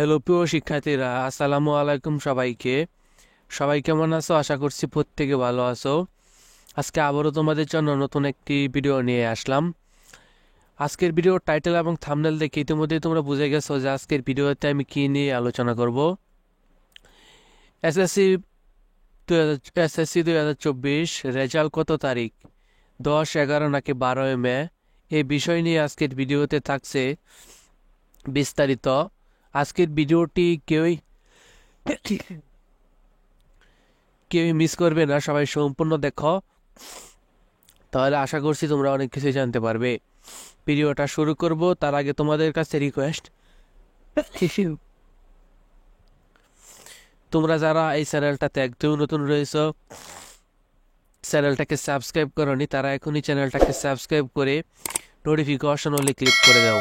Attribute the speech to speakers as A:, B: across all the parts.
A: Hello প্রিয় শিক্ষার্থীরা, আসসালামু আলাইকুম সবাইকে। সবাই কেমন আছো? আশা করছি প্রত্যেকে ভালো আছো। আজকে আবারও তোমাদের জন্য নতুন একটি ভিডিও নিয়ে আসলাম। আজকের ভিডিওর টাইটেল এবং থাম্বনেল দেখে ইতিমধ্যেই তোমরা বুঝে গেছো যে আজকের ভিডিওতে আমি কি নিয়ে আলোচনা করব। এসএসসি এসএসসি 2024 রেজাল্ট কত তারিখ? 10, 11 নাকি 12 মে? এই বিষয় নিয়ে আজকের ভিডিওতে থাকছে বিস্তারিত। আজকের ভিডিওটি কেউই মিস করবে না, সবাই সম্পূর্ণ দেখো, তাহলে আশা করছি তোমরা অনেক কিছু জানতে পারবে। ভিডিওটা শুরু করব তার আগে তোমাদের কাছে রিকোয়েস্ট, তোমরা যারা এই চ্যানেলটাতে একদম নতুন রয়েছো, চ্যানেলটাকে সাবস্ক্রাইব করোনি, তারা এখনই চ্যানেলটাকে সাবস্ক্রাইব করে নোটিফিকেশন হলে ক্লিক করে দাও।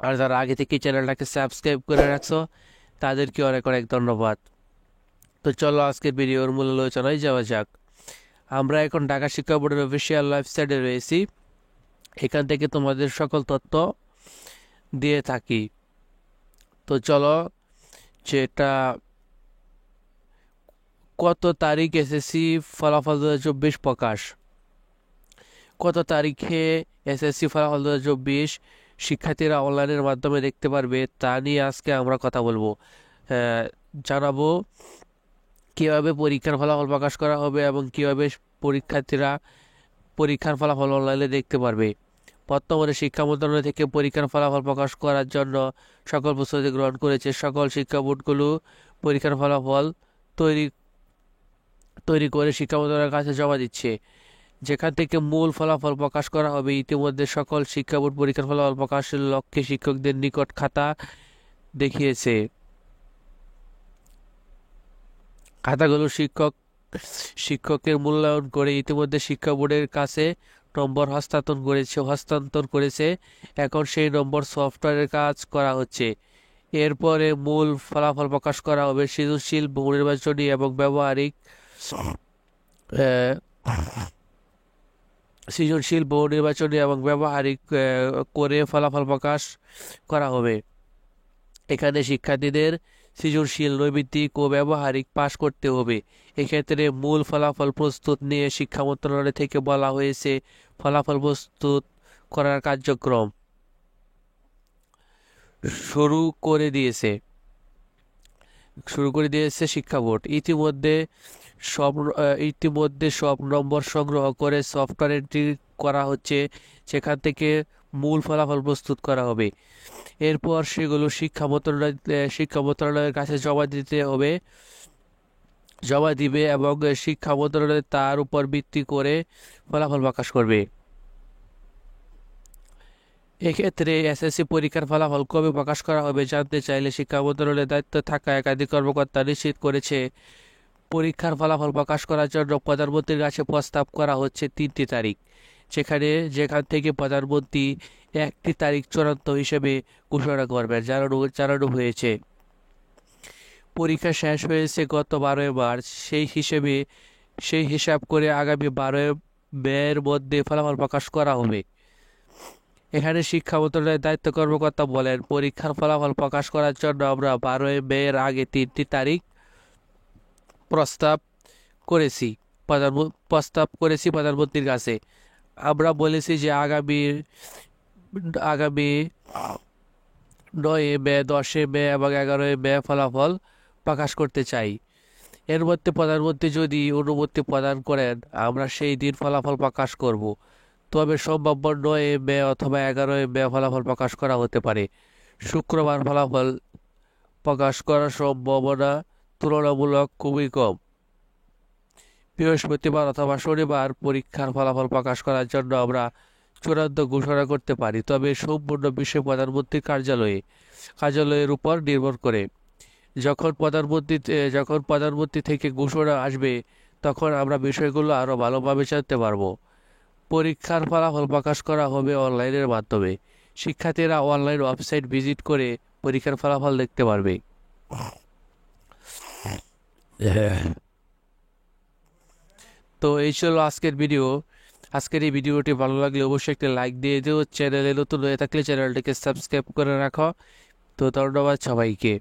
A: আর যারা আগে থেকে চ্যানেলটাকে সাবস্ক্রাইব করে রাখছো তাদেরকে অনেক অনেক ধন্যবাদ। তো চলো আজকের ভিডিওর মূল আলোচনায় যাওয়া যাক। আমরা এখন ঢাকা শিক্ষা বোর্ডের অফিসিয়াল ওয়েবসাইটে রয়েছি। এখান থেকে তোমাদের সকল তথ্য দিয়ে থাকি। তো চলো, যেটা কত তারিখ এসএসসি ফলাফল 2024 প্রকাশ, কত তারিখে এসএসসি ফলাফল 2024 শিক্ষার্থীরা অনলাইনের মাধ্যমে দেখতে পারবে তা নিয়ে আজকে আমরা কথা বলবো। জানাবো কীভাবে পরীক্ষার ফলাফল প্রকাশ করা হবে এবং কীভাবে পরীক্ষার্থীরা পরীক্ষার ফলাফল অনলাইনে দেখতে পারবে। বর্তমানে শিক্ষা মন্ত্রণালয় থেকে পরীক্ষার ফলাফল প্রকাশ করার জন্য সকল প্রস্তুতি গ্রহণ করেছে। সকল শিক্ষা বোর্ডগুলো পরীক্ষার ফলাফল তৈরি করে শিক্ষা মন্ত্রণালয়ের কাছে জমা দিচ্ছে, যেখান থেকে মূল ফলাফল প্রকাশ করা হবে। ইতিমধ্যে সকল শিক্ষা বোর্ড পরীক্ষার ফলাফল প্রকাশের লক্ষ্যে শিক্ষকদের নিকট খাতা দেখিয়েছে। খাতাগুলো শিক্ষকের মূল্যায়ন করে ইতিমধ্যে শিক্ষা বোর্ডের কাছে নম্বর হস্তান্তর করেছে। এখন সেই নম্বর সফটওয়্যারের কাজ করা হচ্ছে। এরপরে মূল ফলাফল প্রকাশ করা হবে। সৃজনশীল, বহু নির্বাচনী এবং ব্যবহারিক করে ফলাফল প্রকাশ করা হবে। এখানে শিক্ষার্থীদের সৃজনশীল, নৈমিত্তিক ও ব্যবহারিক পাশ করতে হবে। এক্ষেত্রে মূল ফলাফল প্রস্তুত নিয়ে শিক্ষা মন্ত্রণালয় থেকে বলা হয়েছে ফলাফল প্রস্তুত করার কার্যক্রম শুরু করে দিয়েছে শিক্ষা বোর্ড। ইতিমধ্যে সব নম্বর সংগ্রহ করে সফটওয়্যার এন্ট্রি করা হচ্ছে, সেখান থেকে মূল ফলাফল প্রস্তুত করা হবে। এরপর সেগুলো শিক্ষা মন্ত্রণালয়ের কাছে জমা দিবে এবং শিক্ষা মন্ত্রণালয় তার উপর ভিত্তি করে ফলাফল প্রকাশ করবে। এক্ষেত্রে এসএসসি পরীক্ষার ফলাফল কবে প্রকাশ করা হবে জানতে চাইলে শিক্ষা মন্ত্রণালয়ের দায়িত্বে থাকা একাধিক কর্মকর্তা নিশ্চিত করেছে, পরীক্ষার ফলাফল প্রকাশ করার জন্য প্রধানমন্ত্রীর কাছে প্রস্তাব করা হচ্ছে 3টি তারিখ, যেখান থেকে প্রধানমন্ত্রী একটি তারিখ চূড়ান্ত হিসেবে ঘোষণা করবেন জানানো হয়েছে। পরীক্ষা শেষ হয়েছে গত 12 মার্চ। সেই হিসাব করে আগামী 12 মের মধ্যে ফলাফল প্রকাশ করা হবে। এখানে শিক্ষা মন্ত্রণালয়ের দায়িত্ব কর্মকর্তা বলেন, পরীক্ষার ফলাফল প্রকাশ করার জন্য আমরা 12 মের আগে 3টি তারিখ প্রস্তাব করেছি প্রধানমন্ত্রীর কাছে। আমরা বলেছি যে আগামী 9 মে, 10 মে এবং 11 মে ফলাফল প্রকাশ করতে চাই। এর মধ্যে প্রধানমন্ত্রী যদি অনুমতি প্রদান করেন আমরা সেই দিন ফলাফল প্রকাশ করব। তবে সম্ভাব্য 9 মে অথবা 11 মে ফলাফল প্রকাশ করা হতে পারে। শুক্রবার ফলাফল প্রকাশ করার সম্ভাবনা তুলনামূলক খুবই কম। বৃহস্পতিবার অথবা শনিবার পরীক্ষার ফলাফল প্রকাশ করার জন্য আমরা চূড়ান্ত ঘোষণা করতে পারি, তবে সম্পূর্ণ বিষয় প্রধানমন্ত্রীর কার্যালয়ের উপর নির্ভর করে। যখন প্রধানমন্ত্রী থেকে ঘোষণা আসবে তখন আমরা বিষয়গুলো আরও ভালোভাবে জানতে পারবো। পরীক্ষার ফলাফল প্রকাশ করা হবে অনলাইনের মাধ্যমে। শিক্ষার্থীরা অনলাইন ওয়েবসাইট ভিজিট করে পরীক্ষার ফলাফল দেখতে পারবে। তো এই ছিল আজকের ভিডিও। আজকের এই ভিডিওটি ভালো লাগলে অবশ্যই একটা লাইক দিয়ে দিও। চ্যানেলে নতুন হয়ে থাকলে চ্যানেলটিকে সাবস্ক্রাইব করে রাখো তো ধন্যবাদ সবাইকে।